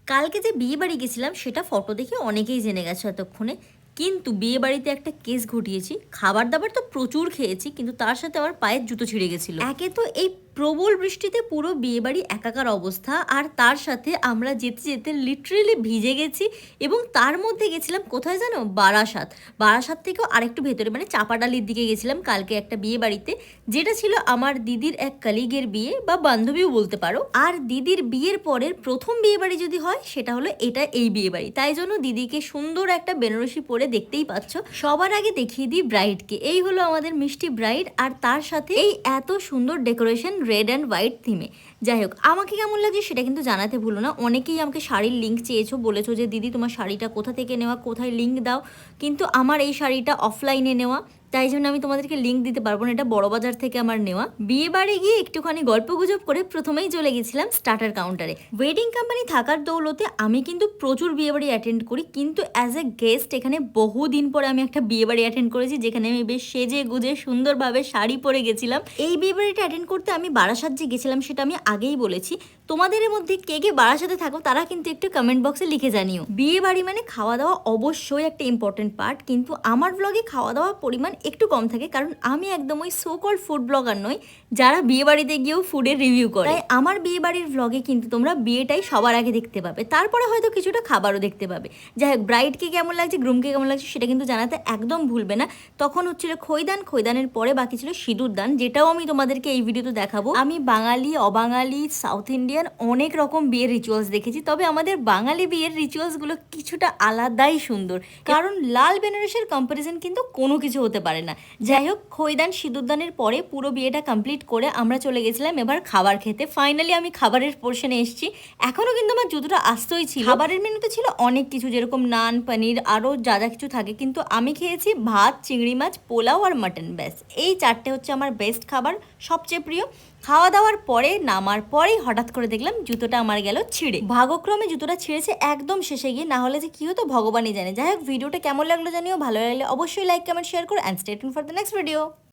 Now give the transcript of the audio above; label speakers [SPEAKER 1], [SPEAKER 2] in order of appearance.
[SPEAKER 1] কালকে যে বিয়ে বাড়ি গেছিলাম সেটা ফটো দেখে অনেকেই জেনে গেছে এতক্ষণে, কিন্তু বিয়ে বাড়িতে একটা কেস ঘটিয়েছি। খাবার দাবার তো প্রচুর খেয়েছি, কিন্তু তার সাথে আমার পায়ের জুতো ছিঁড়ে গেছিল। একে তো এই প্রবল বৃষ্টিতে পুরো বিয়ে বাড়ি একাকার অবস্থা, আর তার সাথে আমরা যেতে যেতে লিটারেলি ভিজে গেছি। এবং তার মধ্যে গেছিলাম কোথায় জানো? বারাসাত। বারাসাত থেকেও আরেকটু ভেতরে, মানে চাপাডালির দিকে গেছিলাম কালকে একটা বিয়ে বাড়িতে, যেটা ছিল আমার দিদির এক কালিগের বিয়ে বা বান্ধবীও বলতে পারো। আর দিদির বিয়ের পরের প্রথম বিয়ে বাড়ি যদি হয় সেটা হলো এটা, এই বিয়ে বাড়ি। তাই জন্য দিদিকে সুন্দর একটা বেনারসি পরে দেখতেই পাচ্ছ। সবার আগে দেখিয়ে দিই ব্রাইডকে। এই হলো আমাদের মিষ্টি ব্রাইড, আর তার সাথে এই এত সুন্দর ডেকোরেশন রেড অ্যান্ড হোয়াইট থিমে। যাই হোক, আমাকে কেমন লাগছে সেটা কিন্তু জানাতে ভুলো না। অনেকেই আমাকে শাড়ির লিঙ্ক চেয়েছো, বলেছো যে দিদি তোমার শাড়িটা কোথা থেকে নেওয়া, কোথায় লিঙ্ক দাও। কিন্তু আমার এই শাড়িটা অফলাইনে নেওয়া, তাই জন্য আমি তোমাদেরকে লিঙ্ক দিতে পারবো না। এটা বড়বাজার থেকে আমার নেওয়া। বিয়ে বাড়ি গিয়ে একটুখানি গল্প গুজব করে প্রথমেই চলে গেছিলাম স্টার্টার কাউন্টারে। ওয়েডিং কোম্পানি থাকার দৌলতে আমি কিন্তু প্রচুর বিয়ে বাড়ি অ্যাটেন্ড করি, কিন্তু অ্যাজ এ গেস্ট এখানে বহুদিন পরে আমি একটা বিয়ে বাড়ি অ্যাটেন্ড করেছি, যেখানে আমি বেশ সেজে গুজে সুন্দরভাবে শাড়ি পরে গেছিলাম। এই বিয়ে বাড়িটা অ্যাটেন্ড করতে আমি বারাসাত যে গেছিলাম সেটা আমি আগেই বলেছি। তোমাদের মধ্যে কে কে বারাসাতে থাকো তারা কিন্তু একটু কমেন্ট বক্সে লিখে জানিও। বিয়ে বাড়ি মানে খাওয়া দাওয়া অবশ্যই একটা ইম্পর্টেন্ট পার্ট, কিন্তু আমার ব্লগে খাওয়া দাওয়া পরিমাণ একটু কম থাকে, কারণ আমি একদম ওই সো কল্ড ফুড ব্লগার নই যারা বিয়ে বাড়িতে গিয়েও ফুডের রিভিউ করে। তাই আমার বিয়ে বাড়ির ব্লগে কিন্তু তোমরা বিয়েটাই সবার আগে দেখতে পাবে, তারপরে হয়তো কিছুটা খাবারও দেখতে পাবে। যাই হোক, ব্রাইডকে কেমন লাগছে, গ্রুমকে কেমন লাগছে সেটা কিন্তু জানাতে একদম ভুলবে না। তখন হচ্ছিল খৈদান, খৈদানের পরে বাকি ছিল সিঁদুর দান, যেটাও আমি তোমাদেরকে এই ভিডিওতে দেখাবো। আমি বাঙালি, অবাঙালি, সাউথ ইন্ডিয়ান অনেক রকম বিয়ের রিচুয়ালস দেখেছি, তবে আমাদের বাঙালি বিয়ের রিচুয়ালসগুলো কিছুটা আলাদাই সুন্দর, কারণ লাল বেনারসের কম্পারিজন কিন্তু কোনো কিছু হতে পারে না। যাই হোক, খৈদান সিঁদুরদানের পরে পুরো বিয়েটা কমপ্লিট করে আমরা চলে গেছিলাম এবার খাবার খেতে। ফাইনালি আমি খাবারের পোর্শনে এসেছি। এখনও কিন্তু আমার জুতোটা আসতেই ছিল। খাবারের মেনুতে ছিল অনেক কিছু, যেরকম নান, পনির, আরও যা যা কিছু থাকে, কিন্তু আমি খেয়েছি ভাত, চিংড়ি মাছ, পোলাও আর মাটন। ব্যাস এই চারটে হচ্ছে আমার বেস্ট খাবার, সবচেয়ে প্রিয়। খাওয়া দাওয়ার পরে নামার পরেই হঠাৎ করে দেখলাম জুতোটা আমার গেল ছিঁড়ে। ভাগ্যক্রমে জুতোটা ছিঁড়েছে একদম শেষে গিয়ে, না হলে যে কি হতো ভগবানই জানে। যাই হোক, ভিডিওটা কেমন লাগলো জানিও, ভালো লাগলে অবশ্যই লাইক, কমেন্ট, শেয়ার করো, and stay tuned for the next video.